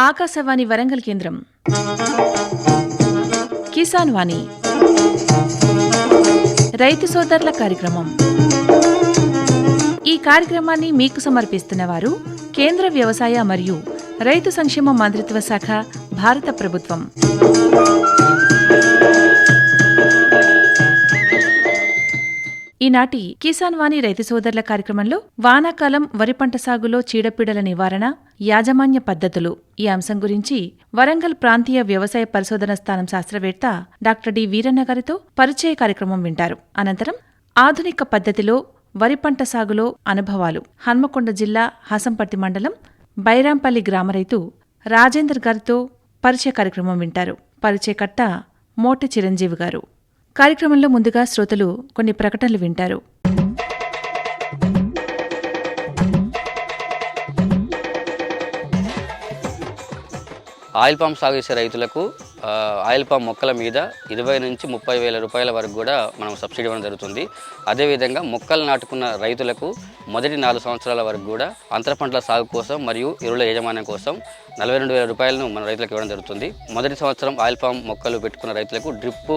ఆకాశవాణి వరంగల్ కేంద్రం కిసాన్ వాణి రైతు సోదరుల కార్యక్రమం. ఈ కార్యక్రమాన్ని మీకు సమర్పిస్తున్నవారు కేంద్ర వ్యవసాయ మరియు రైతు సంక్షేమ మంత్రిత్వ శాఖ, భారత ప్రభుత్వం. ఈనాటి కిసాన్ వాణి రైతు సోదరుల కార్యక్రమంలో వానాకాలం వరి పంట సాగులో చీడపీడల నివారణ, యాజమాన్య పద్ధతులు ఈ అంశం గురించి వరంగల్ ప్రాంతీయ వ్యవసాయ పరిశోధన స్థానం శాస్త్రవేత్త డాక్టర్ డి వీరన్న గారితో పరిచయ కార్యక్రమం వింటారు. అనంతరం ఆధునిక పద్ధతిలో వరి పంట సాగులో అనుభవాలు, హన్మకొండ జిల్లా హసంపర్తి మండలం బైరాంపల్లి గ్రామ రైతు రాజేందర్ గారితో పరిచయ కార్యక్రమం వింటారు. పరిచయకర్త మోటి చిరంజీవి గారు. కార్యక్రమంలో ముందుగా శ్రోతలు కొన్ని ప్రకటనలు వింటారు. ఆయిల్ పామ్ సాగు చేసే రైతులకు ఆయిల్ పామ్ మొక్కల మీద 20 నుంచి 30 వేల రూపాయల వరకు కూడా మనం సబ్సిడీ ఇవ్వడం జరుగుతుంది. అదేవిధంగా మొక్కలు నాటుకున్న రైతులకు మొదటి 4 సంవత్సరాల వరకు కూడా అంతర పంటల సాగు కోసం మరియు ఎరువుల యాజమాన్యం కోసం 42 వేల రూపాయలను మన రైతులకు ఇవ్వడం జరుగుతుంది. మొదటి సంవత్సరం ఆయిల్ పామ్ మొక్కలు పెట్టుకున్న రైతులకు డ్రిప్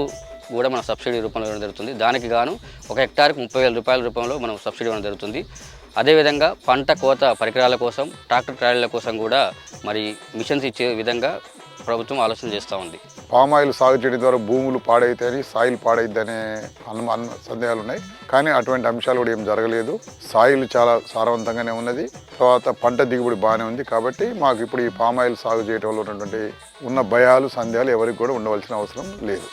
కూడా మన సబ్సిడీ రూపంలో ఇవ్వడం జరుగుతుంది. దానికి గాను 1 హెక్టార్కు 30 వేల రూపాయల రూపంలో మనం సబ్సిడీ ఇవ్వడం జరుగుతుంది. అదేవిధంగా పంట కోత పరికరాల కోసం, ట్రాక్టర్ ట్రాలీల కోసం కూడా మరి మిషన్స్ ఇచ్చే విధంగా ప్రభుత్వం ఆలోచన చేస్తూ ఉంది. పామాయిల్ సాగు చేయడం ద్వారా భూములు పాడైతాయని, సాయిల్ పాడైద్దనే సందేహాలు ఉన్నాయి. కానీ అటువంటి అంశాలు కూడా ఏం జరగలేదు. సాయిల్ చాలా సారవంతంగానే ఉన్నది. తర్వాత పంట దిగుబడి బాగానే ఉంది. కాబట్టి మాకు ఇప్పుడు ఈ పామాయిల్ సాగు చేయడం వల్ల ఉన్నటువంటి భయాలు, సందేహాలు ఎవరికి కూడా ఉండవలసిన అవసరం లేదు.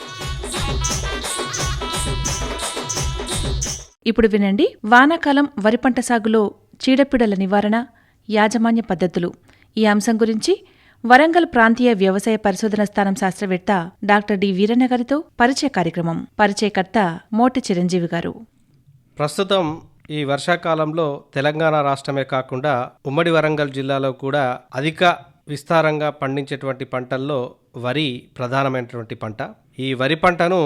ఇప్పుడు వినండి, వానాకాలం వరి పంట సాగులో చీడపీడల నివారణ, యాజమాన్య పద్ధతులు ఈ అంశం గురించి వరంగల్ ప్రాంతీయ వ్యవసాయ పరిశోధన స్థానం శాస్త్రవేత్త డాక్టర్ డి వీరన్న గారితో పరిచయ కార్యక్రమం. పరిచయకర్త మోటి చిరంజీవి గారు. ప్రస్తుతం ఈ వర్షాకాలంలో తెలంగాణ రాష్ట్రమే కాకుండా ఉమ్మడి వరంగల్ జిల్లాలో కూడా అధిక విస్తారంగా పండించేటువంటి పంటల్లో వరి ప్రధానమైనటువంటి పంట. ఈ వరి పంటను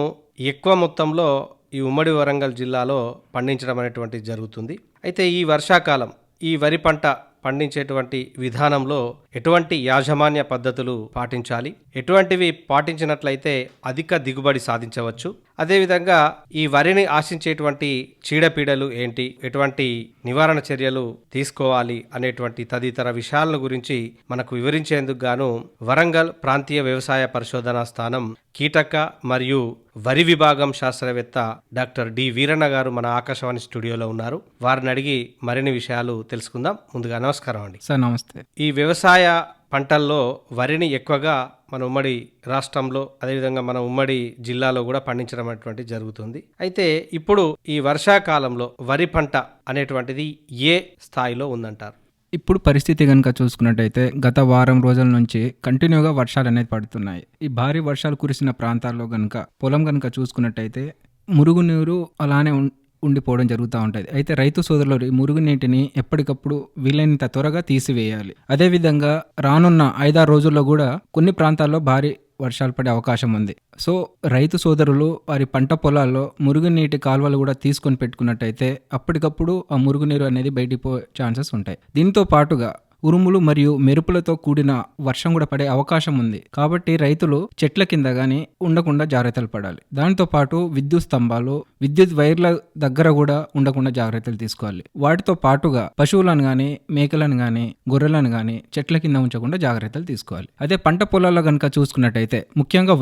ఎక్కువ మొత్తంలో ఈ ఉమ్మడి వరంగల్ జిల్లాలో పండించడం అనేటువంటిది జరుగుతుంది. అయితే ఈ వర్షాకాలం ఈ వరి పంట పండించేటువంటి విధానంలో ఎటువంటి యాజమాన్య పద్ధతులు పాటించాలి, ఎటువంటివి పాటించినట్లయితే అధిక దిగుబడి సాధించవచ్చు, అదేవిధంగా ఈ వరిని ఆశించేటువంటి చీడపీడలు ఏంటి, ఎటువంటి నివారణ చర్యలు తీసుకోవాలి అనేటువంటి తదితర విషయాల గురించి మనకు వివరించేందుకు గాను వరంగల్ ప్రాంతీయ వ్యవసాయ పరిశోధనా స్థానం కీటక మరియు వరి విభాగం శాస్త్రవేత్త డాక్టర్ డి వీరన్న గారు మన ఆకాశవాణి స్టూడియోలో ఉన్నారు. వారిని అడిగి మరిన్ని విషయాలు తెలుసుకుందాం. ముందుగా నమస్కారం అండి. సార్ నమస్తే. ఈ వ్యవసాయ పంటల్లో వరిని ఎక్కువగా మన ఉమ్మడి రాష్ట్రంలో, అదేవిధంగా మన ఉమ్మడి జిల్లాలో కూడా పండించడం అనేటువంటిది జరుగుతుంది. అయితే ఇప్పుడు ఈ వర్షాకాలంలో వరి పంట అనేటువంటిది ఏ స్థాయిలో ఉందంటారు? ఇప్పుడు పరిస్థితి కనుక చూసుకున్నట్టయితే గత వారం రోజుల నుంచి కంటిన్యూగా వర్షాలు అనేది పడుతున్నాయి. ఈ భారీ వర్షాలు కురిసిన ప్రాంతాల్లో కనుక పొలం కనుక చూసుకున్నట్టయితే మురుగునీరు అలానే ఉండిపోవడం జరుగుతూ ఉంటుంది. అయితే రైతు సోదరులు ఈ మురుగునీటిని ఎప్పటికప్పుడు వీలైనంత త్వరగా తీసివేయాలి. అదేవిధంగా రానున్న 5-6 రోజుల్లో కూడా కొన్ని ప్రాంతాల్లో భారీ వర్షాలు పడే అవకాశం ఉంది. సో రైతు సోదరులు వారి పంట పొలాల్లో మురుగునీటి కాలువలు కూడా తీసుకొని పెట్టుకున్నట్టయితే అప్పటికప్పుడు ఆ మురుగునీరు అనేది బయటికి పోయే ఛాన్సెస్ ఉంటాయి. దీంతో పాటుగా ఉరుములు మరియు మెరుపులతో కూడిన వర్షం కూడా పడే అవకాశం ఉంది. కాబట్టి రైతులు చెట్ల కింద గానీ ఉండకుండా జాగ్రత్తలు పడాలి. దాంతో పాటు విద్యుత్ స్తంభాలు, విద్యుత్ వైర్ల దగ్గర కూడా ఉండకుండా జాగ్రత్తలు తీసుకోవాలి. వాటితో పాటుగా పశువులను గానీ, మేకలను గానీ, గొర్రెలను గానీ చెట్ల కింద ఉంచకుండా జాగ్రత్తలు తీసుకోవాలి. అదే పంట పొలాల్లో కనుక చూసుకున్నట్టయితే ముఖ్యంగా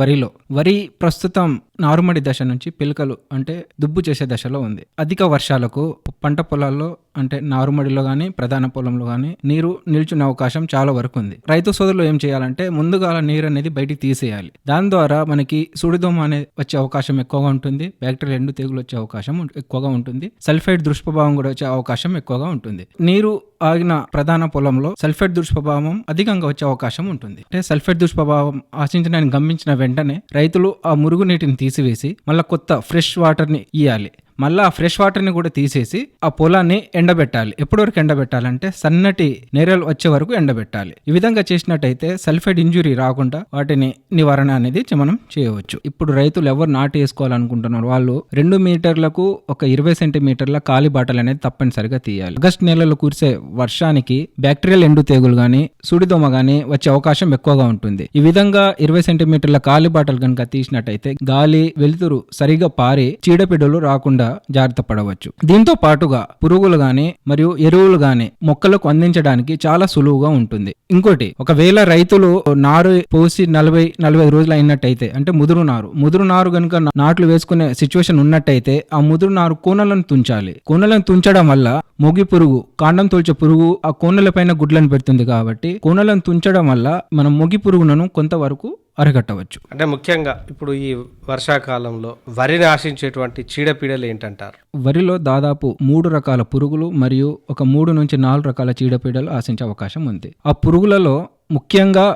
వరి ప్రస్తుతం నారుమడి దశ నుంచి పిలకలు అంటే దుబ్బు చేసే దశలో ఉంది. అధిక వర్షాలకు పంట పొలాల్లో అంటే నారుమడిలో గానీ, ప్రధాన పొలంలో గానీ నీరు నిల్చునే అవకాశం చాలా వరకు ఉంది. రైతు సోదరులు ఏం చేయాలంటే ముందుగా నీరు అనేది బయటికి తీసేయాలి. దాని ద్వారా మనకి సుడిదోమ అనేది వచ్చే అవకాశం ఎక్కువగా ఉంటుంది. బ్యాక్టీరియల్ ఎండు తెగులు వచ్చే అవకాశం ఎక్కువగా ఉంటుంది. సల్ఫైడ్ దుష్ప్రభావం కూడా వచ్చే అవకాశం ఎక్కువగా ఉంటుంది. నీరు ఆగిన ప్రధాన పొలంలో సల్ఫేట్ దుష్ప్రభావం అధికంగా వచ్చే అవకాశం ఉంటుంది. అంటే సల్ఫేట్ దుష్ప్రభావం ఆశించిన గమనించిన వెంటనే రైతులు ఆ మురుగు నీటిని తీసివేసి మళ్ళీ కొత్త ఫ్రెష్ వాటర్ ని ఇవ్వాలి. మళ్ళీ ఆ ఫ్రెష్ వాటర్ని కూడా తీసేసి ఆ పొలాన్ని ఎండబెట్టాలి. ఎప్పటి వరకు ఎండబెట్టాలంటే సన్నటి నేరలు వచ్చే వరకు ఎండబెట్టాలి. ఈ విధంగా చేసినట్టయితే సల్ఫైడ్ ఇంజురీ రాకుండా వాటిని నివారణ అనేది మనం చేయవచ్చు. ఇప్పుడు రైతులు ఎవరు నాటు వేసుకోవాలనుకుంటున్నారు వాళ్ళు 2 మీటర్లకు ఒక 20 సెంటీమీటర్ల కాలి బాటలు అనేది తప్పనిసరిగా తీయాలి. ఆగస్టు నెలలో కురిసే వర్షానికి బ్యాక్టీరియల్ ఎండు తెగులు గాని సుడిదోమ గాని వచ్చే అవకాశం ఎక్కువగా ఉంటుంది. ఈ విధంగా 20 సెంటీమీటర్ల కాలి బాటలు కనుక తీసినట్టయితే గాలి వెలుతురు సరిగా పారి చీడపీడలు రాకుండా జాగ్రత్త పడవచ్చు. దీంతో పాటుగా పురుగులు గాని మరియు ఎరువులు గాని మొక్కలకు అందించడానికి చాలా సులువుగా ఉంటుంది. ఇంకోటి, ఒకవేళ రైతులు నారు పోసి 40-45 రోజులు అయినట్టయితే అంటే ముదురు నారు కనుక నాట్లు వేసుకునే సిచ్యువేషన్ ఉన్నట్టయితే ఆ ముదురు నారు కోనలను తుంచాలి. కోనలను తుంచడం వల్ల మొగి పురుగు, కాండం తొలిచే పురుగు ఆ కోనల పైన గుడ్లను పెడుతుంది కాబట్టి కోనలను తుంచడం వల్ల మనం మొగి పురుగులను కొంతవరకు అరికట్టవచ్చు. అంటే ముఖ్యంగా ఇప్పుడు ఈ వర్షాకాలంలో వరిని ఆశించేటువంటి చీడపీడలు ఏంటంటారు? వరిలో దాదాపు 3 రకాల పురుగులు మరియు ఒక 3 నుంచి 4 రకాల చీడపీడలు ఆశించే అవకాశం ఉంది. ఆ పురుగులలో ముఖ్యంగా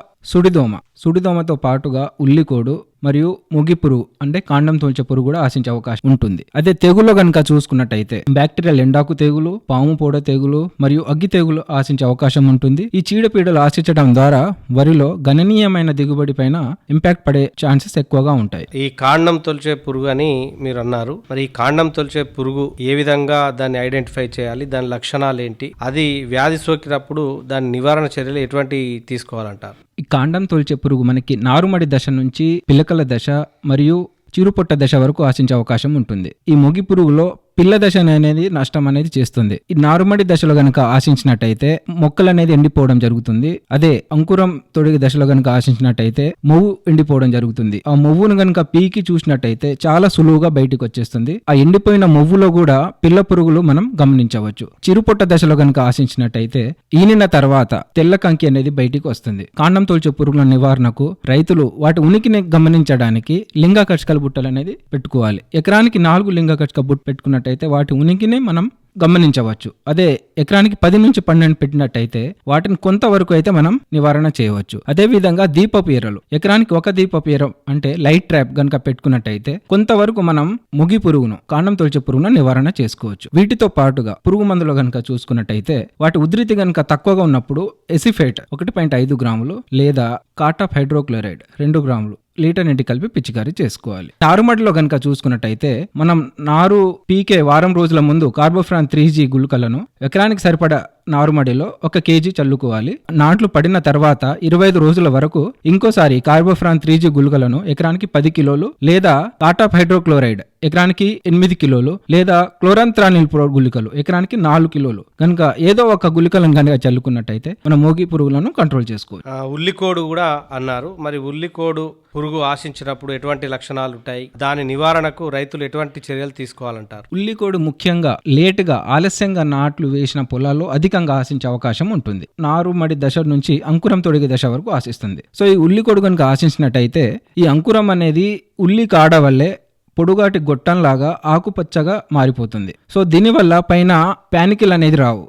సుడిదోమతో పాటుగా ఉల్లికోడు మరియు మొగి పురుగు అంటే కాండం తోల్చే పురుగు కూడా ఆశించే అవకాశం ఉంటుంది. అదే తెగులు కనుక చూసుకున్నట్టయితే బ్యాక్టీరియల్ ఎండాకు తెగులు, పాము పోడ తెగులు మరియు అగ్గి తెగులు ఆశించే అవకాశం ఉంటుంది. ఈ చీడపీడలు ఆశించడం ద్వారా వరిలో గణనీయమైన దిగుబడి పైన ఇంపాక్ట్ పడే ఛాన్సెస్ ఎక్కువగా ఉంటాయి. ఈ కాండం తొలిచే పురుగు అని మీరు అన్నారు. మరి ఈ కాండం తొలిచే పురుగు ఏ విధంగా దాన్ని ఐడెంటిఫై చేయాలి, దాని లక్షణాలు ఏంటి, అది వ్యాధి సోకినప్పుడు దాని నివారణ చర్యలు ఎటువంటి తీసుకోవాలంటారు? ఈ కాండం తొలిచే పురుగు మనకి నారుమడి దశ నుంచి పిలకల దశ మరియు చిరుపొట్ట దశ వరకు ఆశించే అవకాశం ఉంటుంది. ఈ మొగి పురుగులో పిల్ల దశ అనేది నష్టం అనేది చేస్తుంది. ఈ నారుమడి దశలో గనక ఆశించినట్టయితే మొక్కలు అనేది ఎండిపోవడం జరుగుతుంది. అదే అంకురం తొడిగి దశలో గనక ఆశించినట్టయితే మొవ్వు ఎండిపోవడం జరుగుతుంది. ఆ మొవ్వును గనక పీకి చూసినట్టయితే చాలా సులువుగా బయటకు వచ్చేస్తుంది. ఆ ఎండిపోయిన మొవ్వులో కూడా పిల్ల పురుగులు మనం గమనించవచ్చు. చిరుపొట్ట దశలో గనక ఆశించినట్టయితే ఈనిన తర్వాత తెల్ల కంకి అనేది బయటికి వస్తుంది. కాండం తోల్చే పురుగుల నివారణకు రైతులు వాటి ఉనికిని గమనించడానికి లింగాకర్షకల బుట్టలు అనేది పెట్టుకోవాలి. ఎకరానికి 4 లింగాకర్షక బుట్ట పెట్టుకున్నట్టయితే వాటి ఉనికిని మనం గమనించవచ్చు. అదే ఎకరానికి 10 నుంచి 12 పెట్టినట్టయితే వాటిని కొంతవరకు అయితే మనం నివారణ చేయవచ్చు. అదే విధంగా దీపపు ఎరలు ఎకరానికి 1 దీపపు ఎర అంటే లైట్ ట్రాప్ గనక పెట్టుకున్నట్టయితే కొంతవరకు మనం మొగి పురుగును, కాండం తొలిచే పురుగును నివారణ చేసుకోవచ్చు. వీటితో పాటుగా పురుగు మందులు గనక చూసుకున్నట్టయితే వాటి ఉధృతి గనక తక్కువగా ఉన్నప్పుడు ఎసిఫేట్ 1.5 గ్రాములు లేదా కాటాప్ హైడ్రోక్లోరైడ్ 2 గ్రాములు లీటర్ నీటి కలిపి పిచికారీ చేసుకోవాలి. నారుమడిలో గనక చూసుకున్నట్టయితే మనం నారు పీకే వారం రోజుల ముందు కార్బోఫ్రాన్ 3G గుళికలను ఎకరానికి సరిపడా నారుమడిలో 1 kg చల్లుకోవాలి. నాట్లు పడిన తర్వాత 25 రోజుల వరకు ఇంకోసారి కార్బోఫ్రాన్ 3G గుళికలను ఎకరానికి 10 కిలోలు లేదా కాటాప్ హైడ్రోక్లోరైడ్ ఎకరానికి 8 కిలోలు లేదా క్లోరాంత్రానిల్ గుళికలు ఎకరానికి 4 కిలోలు కనుక ఏదో ఒక గుళికలను కనుక చల్లుకున్నట్టయితే మనం మోగి పురుగులను కంట్రోల్ చేసుకోవచ్చు. ఉల్లికోడు కూడా అన్నారు. మరి ఉల్లికోడు పురుగు ఆశించినప్పుడు ఎటువంటి లక్షణాలు ఉంటాయి, దాని నివారణకు రైతులు ఎటువంటి చర్యలు తీసుకోవాలంటారు? ఉల్లికోడు ముఖ్యంగా లేటుగా ఆలస్యంగా నాట్లు వేసిన పొలాల్లో అధికంగా ఆశించే అవకాశం ఉంటుంది. నారుమడి దశ నుంచి అంకురం తొడిగే దశ వరకు ఆశిస్తుంది. సో ఈ ఉల్లికోడు కనుక ఆశించినట్టయితే ఈ అంకురం అనేది ఉల్లి కాడ వల్లే పొడుగాటి గొట్టంలాగా ఆకుపచ్చగా మారిపోతుంది. సో దీనివల్ల పైన ప్యానికిల్ అనేది రావు,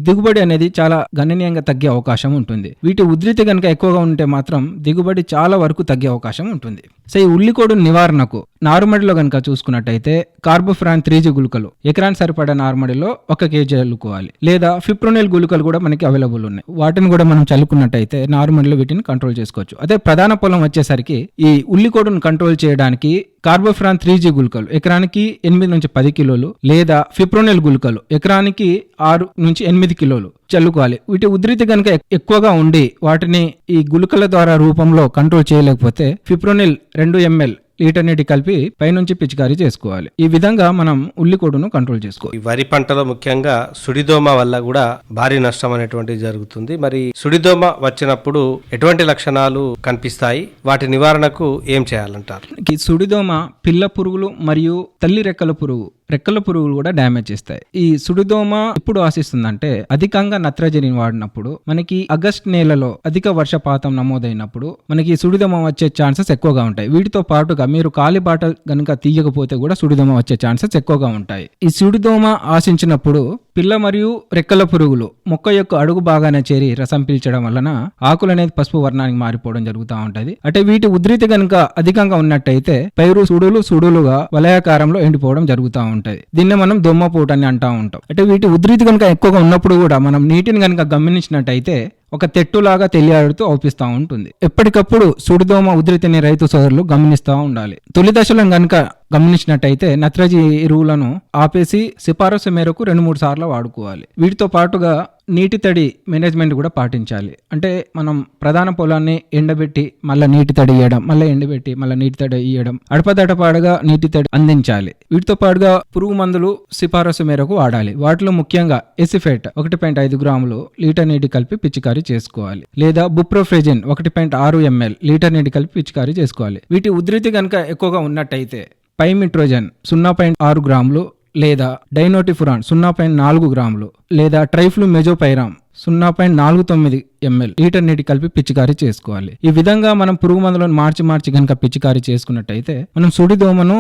దిగుబడి అనేది చాలా గణనీయంగా తగ్గే అవకాశం ఉంటుంది. వీటి ఉధృతి కనుక ఎక్కువగా ఉంటే మాత్రం దిగుబడి చాలా వరకు తగ్గే అవకాశం ఉంటుంది. సో ఈ ఉల్లికోడు నివారణకు నారుమడిలో కనుక చూసుకున్నట్టయితే కార్బోఫ్రాన్ 3G గుళికలు ఎకరానికి సరిపడా నారుమడిలో 1 kg చల్లుకోవాలి. లేదా ఫిప్రోనిల్ గుళికలు కూడా మనకి అవైలబుల్ ఉన్నాయి. వాటిని కూడా మనం చల్లుకున్నట్టయితే నారుమడిలో వీటిని కంట్రోల్ చేసుకోవచ్చు. అదే ప్రధాన పొలం వచ్చేసరికి ఈ ఉల్లికోడును కంట్రోల్ చేయడానికి కార్బోఫ్రాన్ 3G గుళికలు ఎకరానికి 8 నుంచి 10 కిలోలు లేదా ఫిప్రోనిల్ గుళికలు ఎకరానికి 6 నుంచి 8 కిలోలు చల్లుకోవాలి. వీటి ఉధృతి కనుక ఎక్కువగా ఉండి వాటిని ఈ గుళికల ద్వారా రూపంలో కంట్రోల్ చేయలేకపోతే ఫిప్రోనిల్ 2 ml లీటర్ నీటి కలిపి పైనుంచి పిచికారీ చేసుకోవాలి. ఈ విధంగా మనం ఉల్లికోడును కంట్రోల్ చేసుకోవాలి. ఈ వరి పంటలో ముఖ్యంగా సుడిదోమ వల్ల కూడా భారీ నష్టం అనేటువంటిది జరుగుతుంది. మరి సుడిదోమ వచ్చినప్పుడు ఎటువంటి లక్షణాలు కనిపిస్తాయి, వాటి నివారణకు ఏం చేయాలంటారు? ఈ సుడిదోమ పిల్ల పురుగులు మరియు తల్లి రెక్కల పురుగులు కూడా డ్యామేజ్ చేస్తాయి. ఈ సుడిదోమ ఎప్పుడు ఆశిస్తుందంటే అధికంగా నత్రజని వాడినప్పుడు, మనకి ఆగస్ట్ నెలలో అధిక వర్షపాతం నమోదైనప్పుడు మనకి సుడిదోమ వచ్చే ఛాన్సెస్ ఎక్కువగా ఉంటాయి. వీటితో పాటుగా మీరు కాలిబాట గనుక తీయకపోతే కూడా సుడిదోమ వచ్చే ఛాన్సెస్ ఎక్కువగా ఉంటాయి. ఈ సుడిదోమ ఆశించినప్పుడు పిల్ల మరియు రెక్కల పురుగులు మొక్క యొక్క అడుగు భాగాన చేరి రసం పీల్చడం వలన ఆకులు అనేది పసుపు వర్ణానికి మారిపోవడం జరుగుతూ ఉంటది. అంటే వీటి ఉధృతి గనుక అధికంగా ఉన్నట్టయితే పైరు సుడులుగా వలయాకారంలో ఎండిపోవడం జరుగుతూ ఉంటది. దీన్ని మనం దొమ్మపోటు అని అంటూ ఉంటాం. అంటే వీటి ఉధృతి కనుక ఎక్కువగా ఉన్నప్పుడు కూడా మనం నీటిని కనుక గమనించినట్టయితే ఒక తెట్టులాగా తెలియాడుతూ అవుపిస్తూ ఉంటుంది. ఎప్పటికప్పుడు సుడిదోమ ఉధృతిని రైతు సోదరులు గమనిస్తూ ఉండాలి. తొలి దశలో గనుక గమనించినట్టయితే నత్రజని ఎరువులను ఆపేసి సిఫారసు మేరకు 2-3 సార్లు వాడుకోవాలి. వీటితో పాటుగా నీటి తడి మేనేజ్మెంట్ కూడా పాటించాలి. అంటే మనం ప్రధాన పొలాన్ని ఎండబెట్టి మళ్ళీ నీటి తడి ఇవ్వడం, మళ్ళీ ఎండబెట్టి మళ్ళీ నీటి తడి ఇవ్వడం, అడపదడపాడుగా నీటి తడి అందించాలి. వీటితో పాటుగా పురుగు మందులు సిఫారసు మేరకు వాడాలి. వాటిలో ముఖ్యంగా ఎసిఫేట్ 1.5 గ్రాములు లీటర్ నీటి కలిపి పిచికారీ చేసుకోవాలి. లేదా బుప్రోఫ్రెజిన్ 1.6 ml లీటర్ నీటి కలిపి పిచికారీ చేసుకోవాలి. వీటి ఉధృతి కనుక ఎక్కువగా ఉన్నట్టయితే పైమిట్రోజన్ 0.6 గ్రాములు లేదా డైనోటిఫురాన్ 0.4 గ్రాములు లేదా ట్రైఫ్లూ మెజోపైరామ్ 0.49 ml లీటర్ నీటి కలిపి పిచికారీ చేసుకోవాలి. ఈ విధంగా మనం పురుగు మందులను మార్చి కనుక పిచికారీ చేసుకున్నట్టయితే మనం సుడిదోమను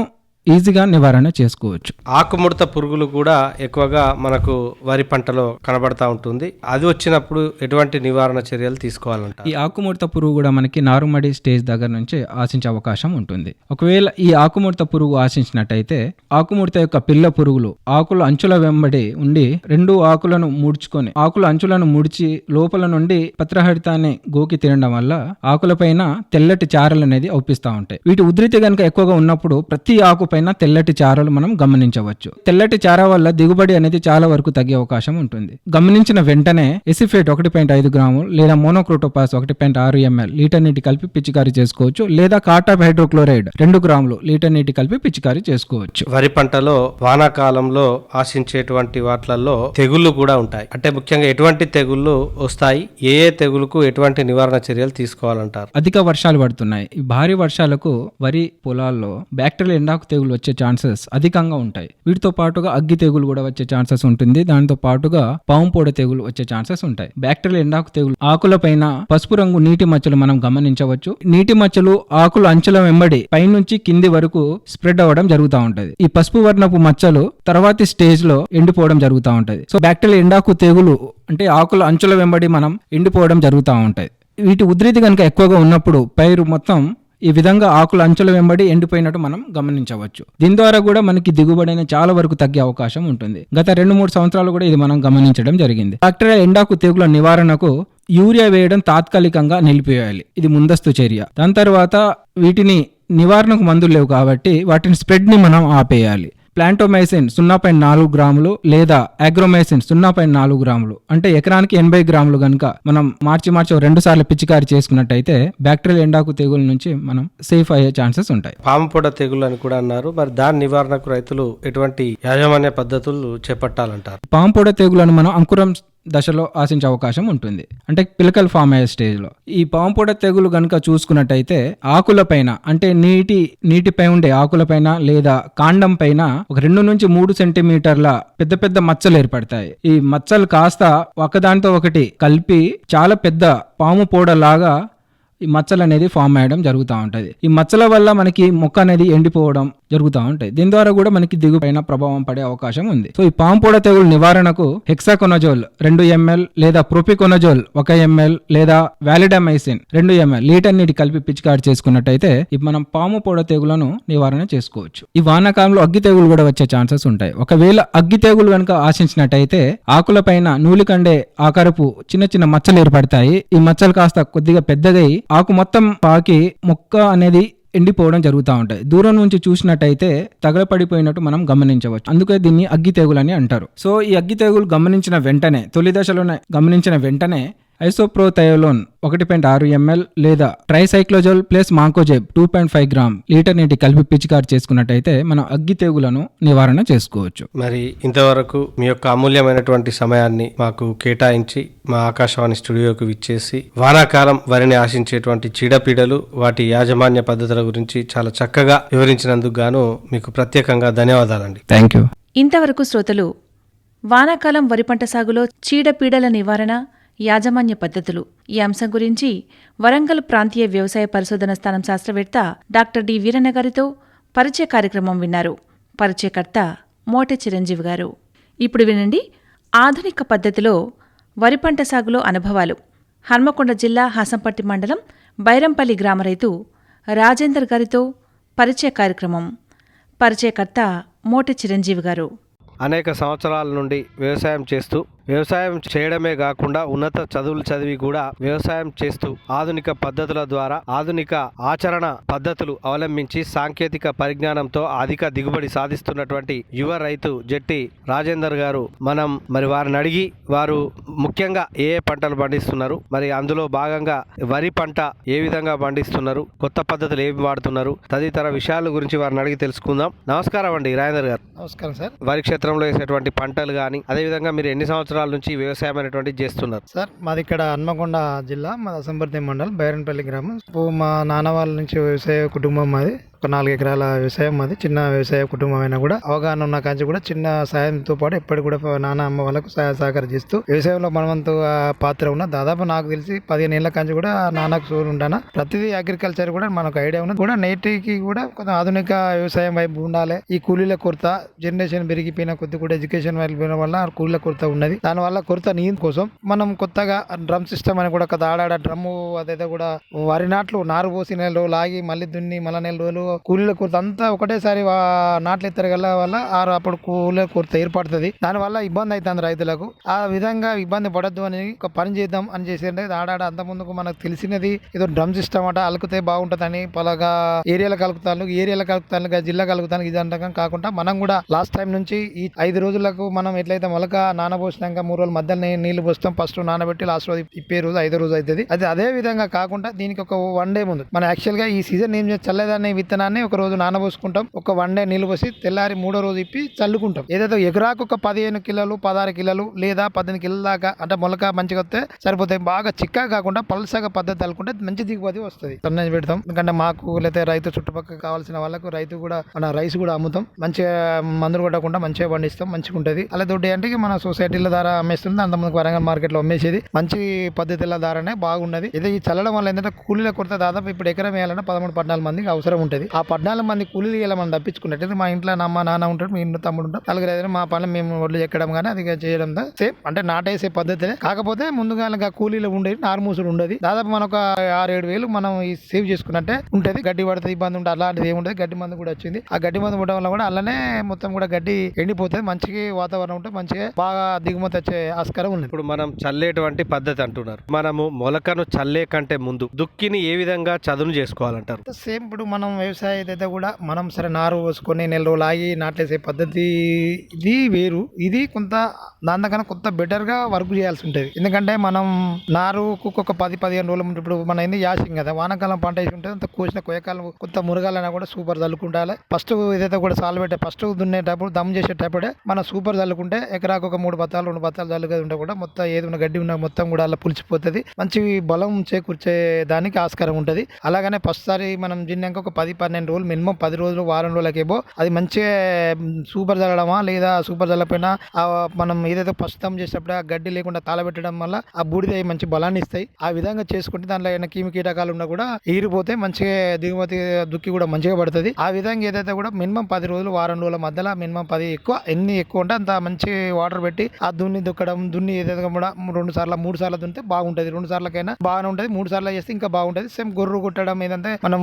ఈజీగా నివారణ చేసుకోవచ్చు. ఆకుముడత పురుగులు కూడా ఎక్కువగా మనకు వరి పంటలో కనబడతా ఉంటుంది. అది వచ్చినప్పుడు ఎటువంటి నివారణ చర్యలు తీసుకోవాలంట? ఈ ఆకుముడత పురుగు కూడా మనకి నారుమడి స్టేజ్ దగ్గర నుంచి ఆశించే అవకాశం ఉంటుంది. ఒకవేళ ఈ ఆకుముడత పురుగు ఆశించినట్టయితే ఆకుముడత యొక్క పిల్ల పురుగులు ఆకుల అంచుల వెంబడి ఉండి 2 ఆకులను ముడుచుకొని ఆకుల అంచులను ముడిచి లోపల నుండి పత్రహరితాన్ని గోకి తినడం వల్ల ఆకులపైన తెల్లటి చారలు అనేది అవుపిస్తూ ఉంటాయి. వీటి ఉధృతి కనుక ఎక్కువగా ఉన్నప్పుడు ప్రతి ఆకు పైన తెల్లటి చారలు మనం గమనించవచ్చు. తెల్లటి చార వల్ల దిగుబడి అనేది చాలా వరకు తగ్గే అవకాశం ఉంటుంది. గమనించిన వెంటనే ఎసిఫేట్ 1.5 గ్రాములు లేదా మోనోక్రోటోపాస్ 1.6 ml లీటర్ నీటి కలిపి పిచికారీ చేసుకోవచ్చు. లేదా కార్టాప్ హైడ్రోక్లోరైడ్ 2 గ్రాములు లీటర్ నీటి కలిపి పిచికారీ చేసుకోవచ్చు. వరి పంటలో వానాకాలంలో ఆశించేటువంటి వాటిలలో తెగుళ్లు కూడా ఉంటాయి. అంటే ముఖ్యంగా ఎటువంటి తెగుళ్లు వస్తాయి, ఏ తెగులుకు ఎటువంటి నివారణ చర్యలు తీసుకోవాలంటారు? అధిక వర్షాలు పడుతున్నాయి. ఈ భారీ వర్షాలకు వరి పొలాల్లో బ్యాక్టీరియల్ ఎండాకు తెగులు వచ్చే ఛాన్సెస్ అధికంగా ఉంటాయి. వీటితో పాటుగా అగ్గి తెగులు కూడా వచ్చే ఛాన్సెస్ ఉంటుంది. దాంతో పాటుగా పాము పొడ తెగులు వచ్చే ఛాన్సెస్ ఉంటాయి. బ్యాక్టీరియల్ ఎండాకు తెగులు ఆకులపైన పసుపు రంగు నీటి మచ్చలు మనం గమనించవచ్చు. నీటి మచ్చలు ఆకుల అంచుల వెంబడి పైనుంచి కింది వరకు స్ప్రెడ్ అవ్వడం జరుగుతూ ఉంటది. ఈ పసుపు వర్ణపు మచ్చలు తర్వాతి స్టేజ్ లో ఎండిపోవడం జరుగుతూ ఉంటది. సో బ్యాక్టీరియల్ ఎండాకు తెగులు అంటే ఆకుల అంచుల వెంబడి మనం ఎండిపోవడం జరుగుతూ ఉంటాయి. వీటి ఉధృతి కనుక ఎక్కువగా ఉన్నప్పుడు పైరు మొత్తం ఈ విధంగా ఆకుల అంచుల వెంబడి ఎండిపోయినట్టు మనం గమనించవచ్చు. దీని ద్వారా కూడా మనకి దిగుబడి అనేది చాలా వరకు తగ్గే అవకాశం ఉంటుంది. గత 2-3 సంవత్సరాలు కూడా ఇది మనం గమనించడం జరిగింది. బ్యాక్టీరియల్ ఎండాకు తెగుల నివారణకు యూరియా వేయడం తాత్కాలికంగా నిలిపివేయాలి. ఇది ముందస్తు చర్య. దాని తర్వాత వీటిని నివారణకు మందులు లేవు కాబట్టి వాటిని స్ప్రెడ్ ని మనం ఆపేయాలి. ప్లాంటోమైసిన్ 0.4 గ్రాములు లేదా అగ్రోమైసిన్ 0.4 గ్రాములు అంటే ఎకరానికి 80 గ్రాములు కనుక మనం మార్చి 2 సార్లు పిచికారీ చేసుకున్నట్టయితే బ్యాక్టీరియల్ ఎండాకు తెగుల నుంచి మనం సేఫ్ అయ్యే ఛాన్సెస్ ఉంటాయి. పాము పొడ తెగులు అని కూడా అన్నారు. మరి దాని నివారణకు రైతులు ఎటువంటి యాజమాన్య పద్ధతులు చేపట్టాలంటారు? పాము పొడ తెగులను మనం అంకురం దశలో ఆశించే అవకాశం ఉంటుంది. అంటే పిలకల్ ఫామ్ అయ్యే స్టేజ్ లో ఈ పాము పొడ తెగులు గనుక చూసుకున్నట్టయితే ఆకులపైన అంటే నీటిపై ఉండే ఆకులపైన లేదా కాండం పైన ఒక 2 నుంచి 3 సెంటీమీటర్ల పెద్ద మచ్చలు ఏర్పడతాయి. ఈ మచ్చలు కాస్త ఒకదానితో ఒకటి కలిపి చాలా పెద్ద పాము పొడ లాగా ఈ మచ్చలు అనేది ఫామ్ అయ్యడం జరుగుతూ ఉంటుంది. ఈ మచ్చల వల్ల మనకి మొక్క అనేది ఎండిపోవడం జరుగుతూ ఉంటాయి. దీని ద్వారా కూడా మనకి దిగుపైన ప్రభావం పడే అవకాశం ఉంది. సో ఈ పాము పొడ తెగులు నివారణకు హెక్సాకొనజోల్ 2 ml లేదా ప్రొపికొనజోల్ 1 ml లేదా వాలిడామైసిన్ 2 ml లీటర్ నీటి కలిపి పిచికారీ చేసుకున్నట్టయితే మనం పాము పొడ తెగులను నివారణ చేసుకోవచ్చు. ఈ వానాకాలంలో అగ్గి తెగులు కూడా వచ్చే ఛాన్సెస్ ఉంటాయి. ఒకవేళ అగ్గి తెగులు కనుక ఆశించినట్టయితే ఆకులపైన నూలికండే ఆకారపు చిన్న మచ్చలు ఏర్పడతాయి. ఈ మచ్చలు కాస్త కొద్దిగా పెద్దగా ఆకు మొత్తం పాకి మొక్క అనేది ఎండిపోవడం జరుగుతూ ఉంటాయి. దూరం నుంచి చూసినట్టయితే తగలపడిపోయినట్టు మనం గమనించవచ్చు. అందుకే దీన్ని అగ్గి తెగులు అని అంటారు. సో ఈ అగ్గి తెగులు గమనించిన వెంటనే తొలి దశలోనే గమనించిన వెంటనే ఐసోప్రోథయోలోన్ 1.6 ml లేదా tricyclazole plus mancozeb 2.5 gram litre నీటి కలిపి పిచికారీ చేసుకున్నట్టయితే మనం అగ్గి తెగులను నివారణ చేసుకోవచ్చు. మరి ఇంతవరకు మీ యొక్క అమూల్యమైనటువంటి సమయాన్ని మాకు కేటాయించి మా ఆకాశవాణి స్టూడియోకి విచ్చేసి వానాకాలం వరిని ఆశించేటువంటి చీడపీడలు వాటి యాజమాన్య పద్ధతుల గురించి చాలా చక్కగా వివరించినందుకు గాను మీకు ప్రత్యేకంగా ధన్యవాదాలండి. Thank you. ఇంతవరకు శ్రోతలు వానాకాలం వరి పంట సాగులో చీడపీడల నివారణ, యాజమాన్య పద్ధతులు ఈ అంశం గురించి వరంగల్ ప్రాంతీయ వ్యవసాయ పరిశోధన స్థానం శాస్త్రవేత్త డాక్టర్ డి వీరన్న గారితో పరిచయ కార్యక్రమం విన్నారు. పరిచయకర్త మోటె చిరంజీవి గారు. ఇప్పుడు వినండి ఆధునిక పద్ధతిలో వరి పంట సాగులో అనుభవాలు. హన్మకొండ జిల్లా హసంపట్టి మండలం బైరంపల్లి గ్రామ రైతు రాజేందర్ గారితో పరిచయ కార్యక్రమం. పరిచయకర్త మోటె చిరంజీవి గారు. అనేక సంవత్సరాల నుండి వ్యవసాయం చేస్తూ వ్యవసాయం చేయడమే కాకుండా ఉన్నత చదువులు చదివి కూడా వ్యవసాయం చేస్తూ ఆధునిక పద్ధతుల ద్వారా ఆధునిక ఆచరణ పద్ధతులు అవలంబించి సాంకేతిక పరిజ్ఞానంతో అధిక దిగుబడి సాధిస్తున్నటువంటి యువ రైతు జట్టి రాజేందర్ గారు. మరి వారిని అడిగి వారు ముఖ్యంగా ఏ పంటలు పండిస్తున్నారు, మరి అందులో భాగంగా వరి పంట ఏ విధంగా పండిస్తున్నారు, కొత్త పద్ధతులు ఏమి వాడుతున్నారు తదితర విషయాల గురించి వారిని అడిగి తెలుసుకుందాం. నమస్కారం అండి రాజేందర్ గారు. నమస్కారం సార్. వరి క్షేత్రంలో వేసేటువంటి పంటలు కానీ అదేవిధంగా మీరు ఎన్ని సంవత్సరాల నుంచి వ్యవసాయం అనేటువంటి చేస్తున్నారు? సార్ మాది ఇక్కడ హన్మకొండ జిల్లా, మా అసంపర్తి మండలం బైరన్పల్లి గ్రామం. మా నాన్న వాళ్ళ నుంచి వ్యవసాయ కుటుంబం మాది. ఒక 4 ఎకరాల వ్యవసాయం మాది. చిన్న వ్యవసాయ కుటుంబం అయినా కూడా అవగాహన ఉన్న కాంచి కూడా చిన్న సాయంతో పాటు ఎప్పటికి కూడా నాన్న అమ్మ వాళ్ళకు సహకారం చేస్తూ వ్యవసాయంలో మనవంతు పాత్ర ఉన్న దాదాపు నాకు తెలిసి 15 ఏళ్ల కాంచి కూడా నాన్నకు చూరు ఉంటాను. ప్రతిదీ అగ్రికల్చర్ కూడా మనకు ఐడియా ఉన్నది కూడా. నేటికి కూడా కొంచెం ఆధునిక వ్యవసాయం వైపు ఉండాలి. ఈ కూలీల కొరత జనరేషన్ పెరిగిపోయిన కొద్ది కూడా ఎడ్యుకేషన్ వెళ్ళిపోయిన వల్ల కూలీల కొరత ఉన్నది. దానివల్ల కొరత నీరు కోసం మనం కొత్తగా డ్రమ్ సిస్టమ్ అని కూడా ఒక ఆడాడ డ్రమ్ము అదైతే కూడా వరి నాట్లు నారు పోసి 4 రోజులు ఆగి మళ్ళీ దున్ని మళ్ళీ 4 రోజులు కూలీల కొరత అంతా ఒకటేసారి నాట్లు ఎత్తర వల్ల అప్పుడు కూలీల కొరత ఏర్పడుతుంది. దానివల్ల ఇబ్బంది అవుతుంది రైతులకు. ఆ విధంగా ఇబ్బంది పడద్దు అని ఒక పని చేద్దాం అని చేసి ఆడాడ అంత ముందుకు మనకు తెలిసినది ఏదో డ్రమ్ సిస్టమ్ అట అలుకుతే బాగుంటుందని పలాగా ఏరియాలో కలుపుతాను జిల్లా కలుపుతాను ఇది అంటకం కాకుండా మనం కూడా లాస్ట్ టైం నుంచి ఈ 5 రోజులకు మనం ఎట్లయితే మొలక నానబోసినాక 3 రోజుల మధ్యలో నీళ్లు పోస్తాం. ఫస్ట్ నానబెట్టి లాస్ట్ రోజు ఇప్పే రోజు 5వ రోజు అవుతుంది. అదే విధంగా కాకుండా దీనికి ఒక 1 డే ముందు మనం యాక్చువల్ గా ఈ సీజన్ ఏం చల్లేదాన్ని విత్తనాన్ని ఒక రోజు నానబోసుకుంటాం. ఒక 1 డే నీళ్లు పోసి తెల్లారి 3వ రోజు ఇప్పి చల్లుకుంటాం. ఏదైతే ఎకరాకు ఒక 15 కిలోలు 16 కిలోలు లేదా 18 కిలోల దాకా అంటే మొలక మంచిగా వస్తే సరిపోతాయి. బాగా చిక్కగా కాకుండా పల్సగా పద్ధతి అల్లుకుంటే మంచి దిగుబడి వస్తుంది. తొన్నది పెడతాం. ఎందుకంటే మాకు లేకపోతే రైతు చుట్టుపక్కల కావాల్సిన వాళ్ళకు రైతు కూడా మన రైస్ కూడా అమ్ముతాం. మంచిగా మందులు కొట్టకుండా మంచిగా పండిస్తాం. మంచిగా ఉంటుంది. అలా దొడ్డి అంటే మన సొసైటీల ద్వారా అమ్మేస్తుంది. అంతమంది వరంగల్ మార్కెట్ లో అమ్మేసేది మంచి పద్ధతుల ద్వారానే బాగున్నది. ఇది ఈ చల్లడం వల్ల ఏంటంటే కూలీల కొరత దాదాపు ఇప్పుడు ఎకరం వేయాలంటే 13-14 మందికి అవసరం ఉంటుంది. ఆ 14 మంది కూలీలు ఇలా మనం తప్పించుకున్నట్టు మా ఇంట్లో అమ్మ నాన్న ఉంటాడు, మీ ఇంట్లో తమ్ముడు ఉంటాడు, 4 మా పనులు మేము ఒడ్లు ఎక్కడం కానీ అది చేయడం సేమ్ అంటే నాటేసే పద్ధతి. కాకపోతే ముందుగా కూలీలు ఉండేది నారుమూసుడు ఉండదు. దాదాపు మనకు 6-7 వేలు మనం సేవ్ చేసుకున్నట్టే ఉంటది. గడ్డి పడుతుంది ఇబ్బంది ఉంటుంది అలాంటిది ఏముంటది. గడ్డి మందు కూడా వచ్చింది. ఆ గడ్డి మందు ఉండడం వల్ల కూడా అలానే మొత్తం కూడా గడ్డి ఎండిపోతుంది. మంచిగా వాతావరణం ఉంటే మంచిగా బాగా దిగుమతి వచ్చే ఆస్కారం ఉంది. ఇప్పుడు మనం చల్లేటువంటి పద్ధతి అంటున్నారు. మనము మొలకను చల్లే కంటే ముందు దుక్కిని ఏ విధంగా చదును చేసుకోవాలంటారు? సేమ్ ఇప్పుడు మనం వ్యవసాయం అయితే కూడా మనం సరే నారు పోసుకొని 4 రోజులు ఆగి నాట్లేసే పద్ధతి ఇది వేరు. ఇది కొంత దానికన్నా కొంత బెటర్ గా వర్క్ చేయాల్సి ఉంటుంది. ఎందుకంటే మనం నారుకు ఒక 10-15 రోజుల ముందు ఇప్పుడు మన ఏంది యాసింగ్ కదా వానాకాలం పంట వేసి ఉంటుంది. అంత కోసిన కొయ్యకాలం కొంత మురగాలన్నా కూడా సూపర్ చల్లుకుంటాలి. ఫస్ట్ ఏదైతే కూడా సాలు పెట్టే ఫస్ట్ దున్నేటప్పుడు దమ్ చేసేటప్పుడే మనం సూపర్ చల్లుకుంటే ఎకరాకు ఒక 3 బత్తాలు 2 బత్తాలు చల్లుగా ఉంటే కూడా మొత్తం ఏది ఉన్న గడ్డి ఉన్న మొత్తం కూడా అలా పులిచిపోతుంది. మంచి బలం చేకూర్చే దానికి ఆస్కారం ఉంటుంది. అలాగనే ఫస్ట్ సారి మనం జిన్నాక ఒక 10-12 రోజులు మినిమం 10 రోజులు వారం రోజులకేమో అది మంచిగా సూపర్ చల్లడమా లేదా సూపర్ చల్లపోయినా మనం ఏదైతే ఫస్ట్ దమ్ చేసేటప్పుడు ఆ గడ్డి లేకుండా తాళబెట్టడం వల్ల ఆ బూడిద మంచి బలాన్ని ఇస్తాయి. ఆ విధంగా చేసుకుంటే దాంట్లో ఏమైనా క్రిమి కీటకాలు ఉన్నా కూడా ఈరిపోతే మంచిగా దిగుమతి దుక్కి కూడా మంచిగా పడుతుంది. ఆ విధంగా ఏదైతే కూడా మినిమం 10 రోజులు వారం రోజుల మధ్యలో మినిమం 10 ఎన్ని ఎక్కువ ఉంటే అంత మంచి వాటర్ పెట్టి ఆ దున్ని ఏదైతే కూడా 2 సార్లు 3 సార్లు దున్నితే బాగుంటది. 2 సార్లకైనా బాగానే ఉంటది. 3 సార్లు చేస్తే ఇంకా బాగుంటది. సేమ్ గొర్రు కొట్టడం ఏదంటే మనం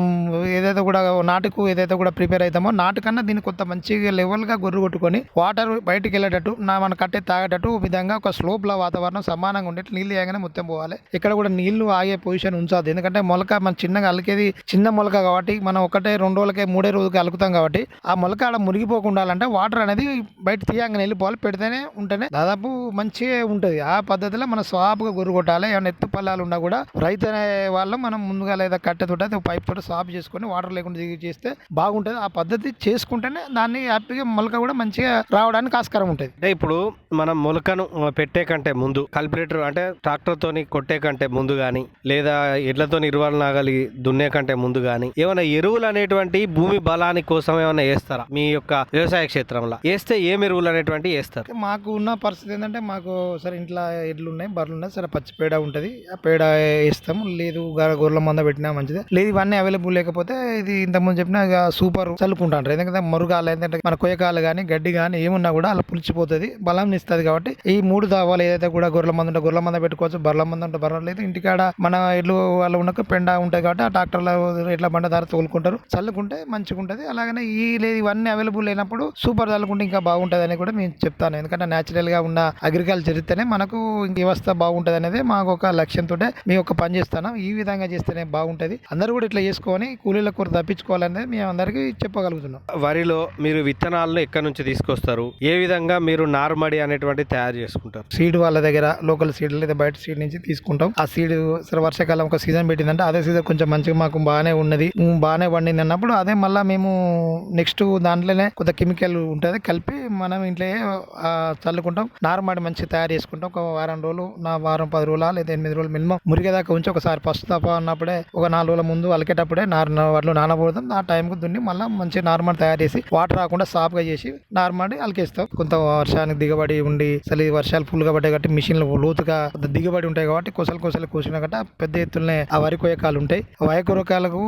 ఏదైతే కూడా నాటుకు ఏదైతే కూడా ప్రిపేర్ అవుతామో నాటుకన్నా దీన్ని కొంత మంచిగా లెవెల్ గా గొర్రు కొట్టుకొని వాటర్ బయటకు వెళ్ళేటట్టు మన కట్టే తాగేటట్టు విధంగా ఒక స్లోప్ లో వాతావరణం సమానంగా ఉండేట్టు నీళ్ళు ఆగానే మొత్తం పోవాలి. ఇక్కడ కూడా నీళ్లు ఆగే పొజిషన్ ఉంచదు. ఎందుకంటే మొలక మనం చిన్నగా అలికేది చిన్న మొలక కాబట్టి మనం 1-2 రోజులకే 3 రోజులకి అలుకుతాం కాబట్టి ఆ మొలక ఆడ మురిగిపోకుండా ఉండాలంటే వాటర్ అనేది బయట తీయంగానే వెళ్ళిపోవాలి. పెడితేనే ఉంటేనే దాదాపు మంచిగా ఉంటది. ఆ పద్ధతిలో మనం సాపుగా గొర్రు కొట్టాలి. ఏమైనా ఎత్తు పల్లాలు ఉన్నా కూడా రైతు అనే వాళ్ళు మనం ముందుగా లేదా కట్టెతోటి పైప్ తోటి సాపు చేసుకొని వాటర్ లేకుండా చేస్తే బాగుంటుంది. ఆ పద్ధతి చేసుకుంటేనే దాన్ని హ్యాపీగా మొలక కూడా మంచిగా రావడానికి ఆస్కారం ఉంటుంది. అంటే ఇప్పుడు మనం మొలకను పెట్టే కంటే ముందు కల్పిరేటర్ అంటే ట్రాక్టర్ తోని కొట్టే కంటే ముందు గాని లేదా ఎడ్లతో ఇరువలు నాగలి దున్నే కంటే ముందు గాని ఏమైనా ఎరువులు అనేటువంటి భూమి బలాని కోసం ఏమైనా వేస్తారా మీ యొక్క వ్యవసాయ క్షేత్రంలో? వేస్తే ఏం ఎరువులు అనేటువంటి వేస్తారు? మాకు ఉన్న పరిస్థితి ఏంటంటే మాకు సరే ఇంట్లో ఎడ్లు ఉన్నాయి, బర్రెలు ఉన్నాయి, సరే పచ్చి పేడ ఉంటుంది, ఆ పేడ వేస్తాము. లేదు గొర్రెల మంద పెట్టినా మంచిదే. లేదు ఇవన్నీ అవైలబుల్ లేకపోతే ఇది ఇంతకుముందు చెప్పిన సూపర్ చల్లుకుంటారు. ఎందుకంటే మరుగాలు ఏంటంటే మన కొయ్యకాలు కానీ గడ్డి కానీ ఏమున్నా కూడా అలా పులిచిపోతుంది, బలం ఇస్తుంది. కాబట్టి ఈ 3 దావాలు ఏదైతే కూడా గొర్రెల మంద ఉంటే గొర్రెల మంద పెట్టుకోవచ్చు, బర్రెల మంద ఉంటే బర్రెలు, లేదు ఇంటికాడ మన ఎడ్లు వాళ్ళు ఉన్న పెండ ఉంటుంది కాబట్టి ఆ ట్రాక్టర్లో ఎట్లా బండ ధర తోలుకుంటారు, చల్లుకుంటే మంచిగా ఉంటుంది. అలాగనే లేదు ఇవన్నీ అవైలబుల్ లేనప్పుడు సూపర్ చల్లుకుంటే ఇంకా బాగుంటుంది అని కూడా మేము చెప్తాను. ఎందుకంటే న్యాచురల్ గా ఉన్న అగ్రికల్చర్ ఇస్తేనే మనకు వ్యవస్థ బాగుంటుంది అనేది మాకు ఒక లక్ష్యంతో మేము ఒక పని చేస్తాను. ఈ విధంగా చేస్తేనే బాగుంటుంది. అందరూ కూడా ఇట్లా చేసుకొని కూలీల కూర తప్పించుకోవాలనేది మేము అందరికీ చెప్పగలుగుతున్నాం. వరిలో మీరు విత్తనాలను ఎక్కడి నుంచి తీసుకొస్తారు? ఏ విధంగా మీరు నారుమడి అనేటువంటి తయారు చేసుకుంటారు? సీడ్ వాళ్ళ దగ్గర లోకల్ సీడ్ లేదా బయట సీడ్ నుంచి తీసుకుంటాం. ఆ సీడ్ సరే వర్షాకాలం ఒక సీజన్ పెట్టిందంటే అదే సీజన్ కొంచెం మంచిగా మాకు బాగానే ఉన్నది, బాగానే పండింది అన్నప్పుడు అదే మళ్ళీ మేము నెక్స్ట్ దాంట్లోనే కొంత కెమికల్ ఉంటుంది కలిపి మనం ఇంట్లో చల్లుకుంటాం. నారుమడి మంచిగా తయారు చేసుకుంటాం. ఒక వారం రోజులు, వారం 10 రోజుల లేదా 8 రోజులు మినిమం మురిగేదాకా ఉంచి ఒకసారి ఫస్ట్ దఫా ఉన్నప్పుడే ఒక 4 రోజుల ముందు అలికేటప్పుడే వాటిలో నానబోతాం. ఆ టైంకు దున్ని మళ్ళీ మంచి నార్మల్ తయారు చేసి వాటర్ రాకుండా సాఫ్గా చేసి నార్మల్ అలికేస్తాం. కొంత వర్షానికి దిగబడి ఉండి అసలు ఈ వర్షాలు ఫుల్గా పడ్డాయి కాబట్టి మిషన్లు లోతుగా దిగబడి ఉంటాయి కాబట్టి కొసలు కూర్చున్నా కాబట్టి పెద్ద ఎత్తులనే ఆ వరి కొయ్యకాలు ఉంటాయి. వరి కొయ్యకాలకు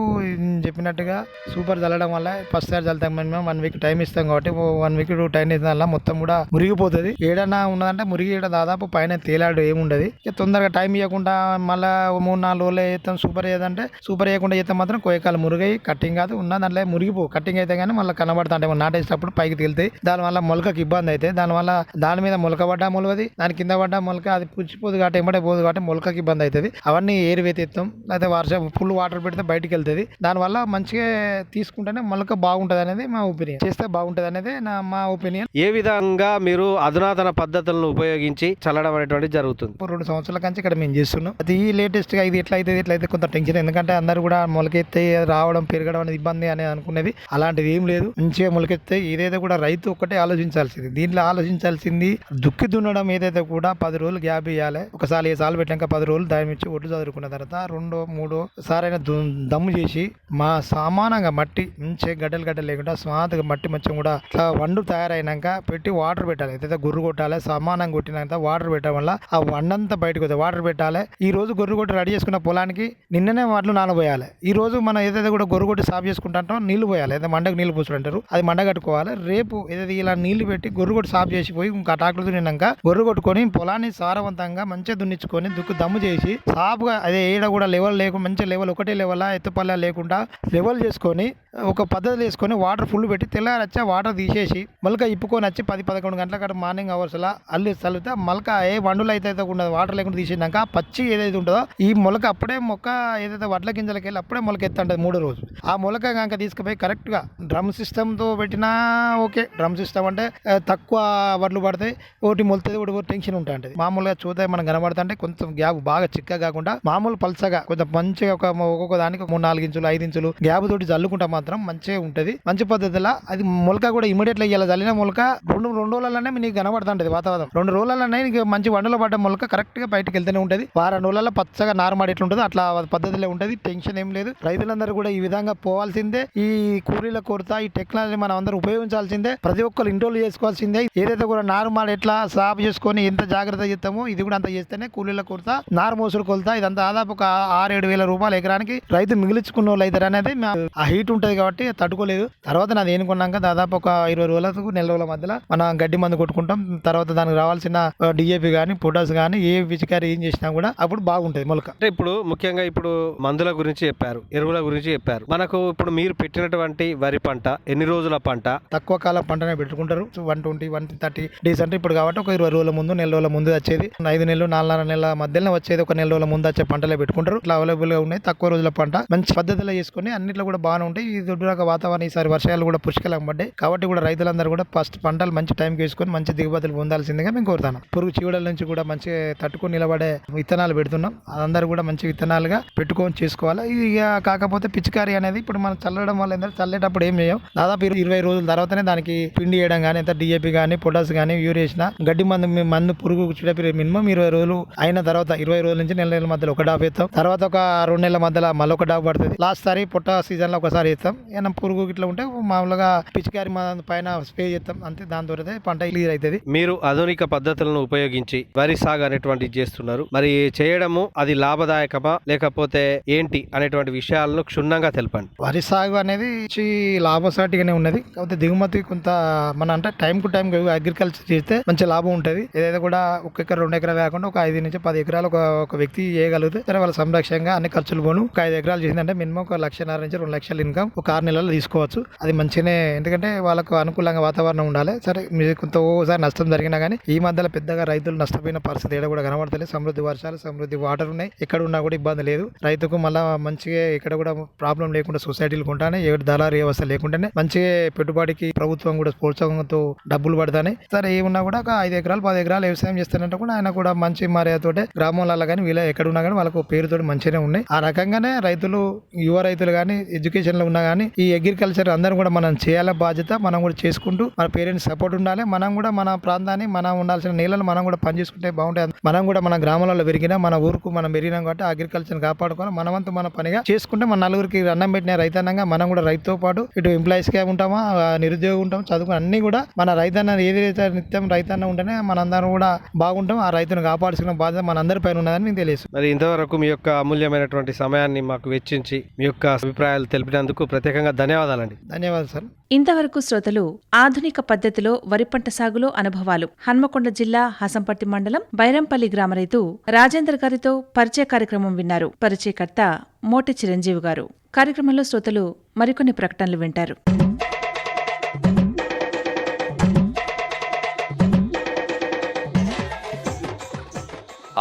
చెప్పినట్టుగా సూపర్ చల్లడం వల్ల ఫస్ట్ సారి చల్లుతాం. మినిమం 1 వీక్ టైం ఇస్తాం కాబట్టి 1 వీక్ టైం ఇస్తాం వల్ల మొత్తం కూడా మురిగిపోతుంది. ఏడన్నా ఉన్నదంటే మురిగి దాదాపు పైన తేలాడు ఏముండదు. తొందరగా టైం ఇవ్వకుండా మళ్ళీ 3-4 రోజులు వేస్తాం. సూపర్ ఏదంటే సూపర్ వేయకుండా చేస్తే మాత్రం కొయ్యకాలు మురిగాయి కట్టింగ్ కాదు ఉన్న దాంట్లో మురిగిపో. కట్టింగ్ అయితే కానీ మళ్ళీ కనబడతా అంటే నాటేసేటప్పుడు పైకి తేలుతాయి. దానివల్ల మొలకకి ఇబ్బంది అయితే దానివల్ల దాని మీద మొలక పడ్డా మొలవది, దాని కింద పడ్డా మొలక అది పుచ్చిపోదు కాబట్టి ఎంబడే పోదు కాబట్టి మొలకకి ఇబ్బంది అవుతుంది. అవన్నీ ఏరువేతెత్తాం. అయితే వర్షం ఫుల్ వాటర్ పెడితే బయటికి వెళ్తుంది. దానివల్ల మంచిగా తీసుకుంటేనే మొలక బాగుంటుంది అనేది మా ఒపీనియన్. చేస్తే బాగుంటుంది అనేది మా ఒపీనియన్. ఏ విధంగా మీరు అధునాతన పద్ధతులను ఉపయోగించి చల్లడం అనేటువంటి జరుగుతుంది? 2 సంవత్సరాల కంచి ఇక్కడ మేము చేస్తున్నాం. అది లేటెస్ట్ గా ఇది ఎట్లా అయితే కొంత టెన్షన్. ఎందుకంటే అందరూ కూడా మొలకెత్తే రావడం పెరగడం అనేది ఇబ్బంది అనేది అనుకునేది. అలాంటిది ఏం లేదు. మంచిగా మొలకెత్తే ఏదైతే కూడా రైతు ఒక్కటే ఆలోచించాల్సింది. దీంట్లో ఆలోచించాల్సింది దుక్కి దున్నడం ఏదైతే కూడా 10 రోజులు గ్యాప్ ఇవ్వాలి. ఒకసారి 7 సార్లు పెట్టాక 10 రోజులు దాని నుంచి ఒడ్డు చదువుకున్న తర్వాత 2-3 సారైనా దమ్ము చేసి మా సమానంగా మట్టి మంచిగా గడ్డలు లేకుండా స్మాతగా మట్టి మంచిగా కూడా ఇట్లా వండు తయారైనాక పెట్టి వాటర్ పెట్టాలి. ఏదైతే గుర్రు కొట్టాలి, సమానంగా కొట్టినాక వాటర్ పెట్టడం వల్ల ఆ వండంతా బయటకు వస్తుంది. వాటర్ పెట్టాలి. ఈ రోజు గొర్రు కొట్టి రెడీ చేసుకున్న పొలానికి నిన్ననే వాటిలో నానబోయాలి. ఈ రోజు మనం ఏదైతే కూడా గొర్రు కొట్టి సాఫ్ చేసుకుంటాంటో నీళ్లు పోయాలి. అయితే మండకు నీళ్లు పోసుడు అంటారు, అది మండ కట్టుకోవాలి. రేపు ఏదైతే ఇలా నీళ్లు పెట్టి గొర్రు కొట్టి సాఫ్ చేసిపోయి ఇంకా ట్రాక్టర్ దున్నినాక గొర్రు కొట్టుకొని పొలాన్ని సారవంతంగా మంచిగా దున్నించుకొని దమ్ము చేసి సాఫ్గా అదే ఏడ కూడా లెవెల్ లేకుండా మంచి లెవెల్ ఒకటే లెవెల్ ఎత్తుపల్ల లేకుండా లెవెల్ చేసుకొని ఒక పద్ధతి వేసుకొని వాటర్ ఫుల్ పెట్టి తెల్లారి వచ్చి వాటర్ తీసేసి మొలక ఇప్పుకొని వచ్చి 10-11 గంటల కాడ మార్నింగ్ అవర్స్ లా అల్లి చల్లితే మొలక ఏ వండులు అయితే ఉండదు వాటర్ లేకుండా తీసేసినాక పచ్చి ఏదైతే ఉంటుందో ఈ మొలక అప్పుడే మొక్క ఏదైతే వడ్ల గింజలకి వెళ్ళి అప్పుడే మొలక ఎత్తుంటుంది 3వ రోజు. ఆ మొలక కనుక తీసుకుపోయి కరెక్ట్ గా డ్రమ్ సిస్టమ్ తో పెట్టినా ఓకే. డ్రమ్ సిస్టమ్ అంటే తక్కువ వడ్లు పడతాయి, ఒకటి మొలుతుంది, ఒకటి టెన్షన్ ఉంటుంది. మామూలుగా చూస్తే మనం కనబడుతుంటే కొంచెం గ్యాప్ బాగా చిక్క కాకుండా మామూలు పల్సగా కొంచెం మంచిగా ఒక్కొక్క దానికి 3-4 ఇంచులు 5 ఇంచులు గ్యాప్ తోటి చల్లుకుంటా మాత్రం మంచిగా ఉంటది. మంచి పద్ధతిలో అది మొలక కూడా ఇమీడియట్ ఇలా చల్లిన మొలక 2 రోజులలోనే నీకు కనబడుతుంటది. వాతావరణం 2 రోజులలోనే నీకు మంచి వండలో పడ్డ మొలక కరెక్ట్ గా బయటకు వెళ్తూనే ఉంటది. వారం రోజులలో పచ్చగా నారుమడి ఎట్లుంటుందో అట్లా పద్ధతిలో ఉంటది. టెన్షన్ ఏం లేదు. రైతులందరూ కూడా ఈ విధంగా పోవాల్సిందే. ఈ కూలీల కొరత ఈ టెక్నాలజీ మనం అందరూ ఉపయోగించాల్సిందే. ప్రతి ఒక్కరు ఇంటోలు చేసుకోవాల్సిందే. ఏదైతే కూడా నారుమడి ఎట్లా సాఫ్ చేసుకొని ఎంత జాగ్రత్త చేస్తామో ఇది కూడా అంత చేస్తేనే కూలీల కొరత నారు మోసుడు కొలత ఇదంతా దాదాపు ఒక 6-7 వేల రూపాయలు ఎకరానికి రైతు మిగిలించుకున్న వాళ్ళు అవుతారు అనేది ఆ హీట్ ఉంటది కాబట్టి తట్టుకోలేదు. తర్వాత నాది ఏనుకున్నాక దాదాపు ఒక 20 రోజులకు నెల రోజుల మధ్యలో మనం గడ్డి మందు కొట్టుకుంటాం. తర్వాత దానికి రావాల్సిన డిఏపి కానీ పొటాస్ కానీ ఏ పిచికారి ఏం చేసినా కూడా అప్పుడు బాగుంటది మొలక. అంటే ఇప్పుడు ముఖ్యంగా ఇప్పుడు మందుల గురించి చెప్పారు, ఎరువుల గురించి చెప్పారు. మనకు ఇప్పుడు మీరు పెట్టినటువంటి వరి పంట ఎన్ని రోజుల పంట? తక్కువ కాలం పంటనే పెట్టుకుంటారు. 120-130 డేస్ అంటే ఇప్పుడు కాబట్టి ఒక 20 రోజుల ముందు నెల రోజుల ముందు వచ్చేది 5 నెలలు 4 నెలల మధ్యలో వచ్చేది ఒక నెల రోజుల ముందు వచ్చే పంటలే పెట్టుకుంటారు. ఇట్లా అవైలబుల్ గా ఉన్నాయి. తక్కువ రోజుల పంట మంచి పద్ధతిలో చేసుకుని అన్నిట్లో కూడా బాగానే ఉంటాయి. ఈ దొడ్డురాక వాతావరణం ఈసారి వర్షాలు కూడా పుష్కలంగా పడ్డాయి కాబట్టి కూడా రైతులందరూ కూడా ఫస్ట్ పంటలు మంచి టైంకి వేసుకొని మంచి దిగుబడులు పొందాల్సిందిగా మేము కోరుతాను. పురుగు చీడల నుంచి కూడా మంచి తట్టుకొని నిలబడే విత్తనాలు పెడుతున్నాం. అందరూ కూడా మంచి విత్తనాలుగా పెట్టుకొని చేసుకోవాలి. ఇక కాకపోతే పిచికారీ అనేది ఇప్పుడు మనం చల్లడం వల్ల ఏంటంటే చల్లేటప్పుడు ఏం చేయం, దాదాపు 20 రోజుల తర్వాతనే దానికి పిండి వేయడం కానీ, ఎంత డిఏపి కానీ, పొటాస్ కానీ, యూరియా వేసిన గడ్డి మందు పురుగు చీడపీడ మినిమం 20 రోజులు అయిన తర్వాత 20 రోజుల నుంచి నెల మధ్యలో ఒక డాబ్ వేస్తాం. తర్వాత ఒక 2 నెలల మధ్యలో మళ్ళీ ఒక డాబ్ పడుతుంది. లాస్ట్ సారి పొట్ట సీజన్ లో ఒకసారి వేస్తాం. ఏమైనా పురుగు ఇట్లా ఉంటే మామూలుగా పిచికారి పైన స్ప్రే చేస్తాం అంతే. దాని ద్వారా పంట క్లియర్ అవుతుంది. మీరు ఆధునిక పద్ధతులను ఉపయోగించి వరి సాగు అనేటువంటిది చేస్తున్నారు. మరి చేయడము అది లాభదాయకమా లేకపోతే ఏంటి అనేటువంటి విషయాలను క్షుణ్ణంగా తెలపండి. వరి సాగు అనేది లాభసాటిగానే ఉన్నది. కాకపోతే దిగుమతి కొంత మన అంటే టైం టు టైం అగ్రికల్చర్ చేస్తే మంచి లాభం ఉంటుంది. ఏదైతే కూడా 1 ఎకరా 2 ఎకరా కాకుండా ఒక 5 నుంచి 10 ఎకరాలు ఒక వ్యక్తి చేయగలిగితే సరే వాళ్ళ సంరక్షణగా అన్ని ఖర్చులు పోను. ఒక 5 ఎకరాలు చేసిందంటే మినిమం 1,50,000 నుంచి 2 లక్షల ఇన్కమ్ ఒక 6 నెలల్లో తీసుకోవచ్చు. అది మంచిగానే, ఎందుకంటే వాళ్ళకు అనుకూలంగా వాతావరణం ఉండాలి. సరే మీరు కొంత ఓసారి నష్టం జరిగినా కానీ ఈ మధ్యలో పెద్దగా రైతులు నష్టపోయిన పరిస్థితి ఏడ కూడా కనబడతలేదు. సమృద్ధి వర్షాలు, సమృద్ధి వాటర్ ఉన్నాయి. ఎక్కడ ఉన్నా కూడా ఇబ్బంది లేదు. రైతుకు మళ్ళీ మంచిగా ఇక్కడ కూడా ప్రాబ్లం లేకుండా సొసైటీలు కొంటానే, ఏ దళారీ వ్యవస్థ లేకుండానే మంచిగా పెట్టుబడికి ప్రభుత్వం కూడా ప్రోత్సాహంతో డబ్బులు పడతానే. సరే ఏమున్నా కూడా ఒక 5 ఎకరాలు 10 ఎకరాలు వ్యవసాయం చేస్తానంటే కూడా ఆయన కూడా మంచి మర్యాదతోటే గ్రామాలలో కానీ వీళ్ళ ఎక్కడున్నా కానీ వాళ్ళకు పేరుతో మంచిగానే ఉన్నాయి. ఆ రకంగానే రైతులు, యువ రైతులు కానీ, ఎడ్యుకేషన్ లో ఉన్నా కానీ ఈ అగ్రికల్చర్ అందరం కూడా మనం చేయాల బాధ్యత. మనం కూడా చేసుకుంటూ మన పేరెంట్స్ సపోర్ట్ ఉండాలి. మనం కూడా మన ప్రాంతాన్ని, మనం ఉండాల్సిన నీళ్ళను మనం కూడా పని చేసుకుంటే బాగుంటుంది. మనం కూడా మన గ్రామాలలో పెరిగినా, మన ఊరుకు మనం పెరిగినాం కాబట్టి అగ్రికల్చర్ కాపాడుకొని మనవంతు మన పనిగా చేసుకుంటే మన నలుగురికి అన్నం పెట్టిన రైతాన్నంగా మనం కూడా రైతుతో పాటు ఇటు ఎంప్లాయీస్ గా ఉంటామా, నిరుద్యోగం ఉంటాం, చదువుకుని అన్ని కూడా మన రైతన్న ఏదైతే నిత్యం రైతన్న ఉంటేనే మనందరం కూడా బాగుంటాం. ఆ రైతును కాపాడుకున్న బాధ్యత మనందరి పైన ఉన్నదని మీకు తెలియదు. మరి ఇంతవరకు మీ యొక్క అమూల్యమైనటువంటి సమయాన్ని మాకు వెచ్చించి మీ యొక్క అభిప్రాయాలు తెలిపినందుకు ప్రత్యేకంగా ధన్యవాదాలండి. ధన్యవాదాలు సార్. ఇంతవరకు శ్రోతలు ఆధునిక పద్ధతిలో వరి పంట సాగులో అనుభవాలు, హన్మకొండ జిల్లా హసంపట్టి మండలం బైరంపల్లి గ్రామ రైతు రాజేందర్ గారితో పరిచయ కార్యక్రమం విన్నారు. పరిచయకర్త మోటి చిరంజీవి గారు. కార్యక్రమంలో శ్రోతలు మరికొన్ని ప్రకటనలు వింటారు.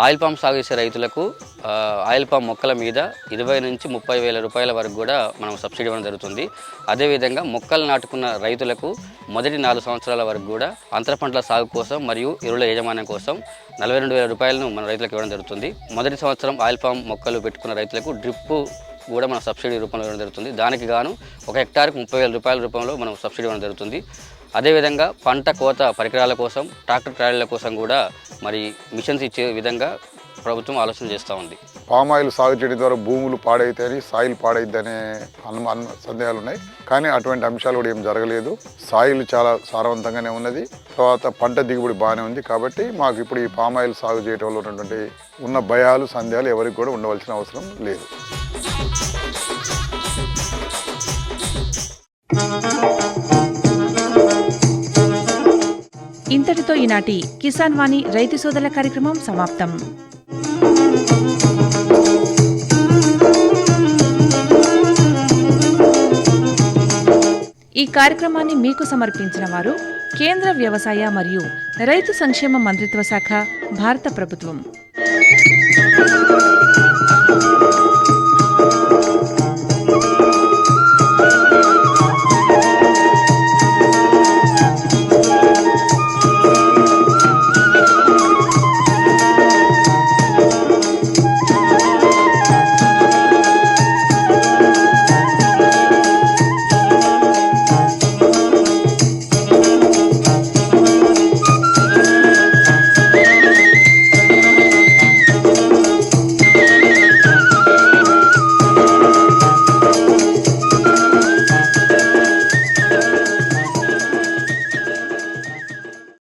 ఆయిల్ పామ్ సాగు చేసే రైతులకు ఆయిల్ పామ్ మొక్కల మీద 20 నుంచి 30 వేల రూపాయల వరకు కూడా మనం సబ్సిడీ ఇవ్వడం జరుగుతుంది. అదేవిధంగా మొక్కలు నాటుకున్న రైతులకు మొదటి 4 సంవత్సరాల వరకు కూడా అంతర పంటల సాగు కోసం మరియు ఎరువుల యాజమాన్యం కోసం 42,000 రూపాయలను మన రైతులకు ఇవ్వడం జరుగుతుంది. మొదటి సంవత్సరం ఆయిల్ పామ్ మొక్కలు పెట్టుకున్న రైతులకు డ్రిప్ కూడా మన సబ్సిడీ రూపంలో ఇవ్వడం జరుగుతుంది. దానికి గాను 1 హెక్టార్కు 30,000 రూపాయల రూపంలో మనం సబ్సిడీ ఇవ్వడం జరుగుతుంది. అదేవిధంగా పంట కోత పరికరాల కోసం, ట్రాక్టర్ ట్రాలీల కోసం కూడా మరి మిషన్స్ ఇచ్చే విధంగా ప్రభుత్వం ఆలోచన చేస్తూ ఉంది. పామ్ ఆయిల్ సాగు చేయడం ద్వారా భూములు పాడైతాయని, సాయిల్ పాడైద్దనే సందేహాలు ఉన్నాయి. కానీ అటువంటి అంశాలు కూడా ఏం జరగలేదు. సాయిల్ చాలా సారవంతంగానే ఉన్నది. తర్వాత పంట దిగుబడి బాగానే ఉంది. కాబట్టి మాకు ఇప్పుడు ఈ పామ్ ఆయిల్ సాగు చేయడంలో ఉన్న భయాలు, సందేహాలు ఎవరికి కూడా ఉండవలసిన అవసరం లేదు. ఇంతటితో ఈనాటి కిసాన్ వాణి రైతు సోదరుల కార్యక్రమం సమాప్తం. ఈ కార్యక్రమాన్ని మీకు సమర్పించిన వారు కేంద్ర వ్యవసాయ మరియు రైతు సంక్షేమ మంత్రిత్వ శాఖ, భారత ప్రభుత్వం.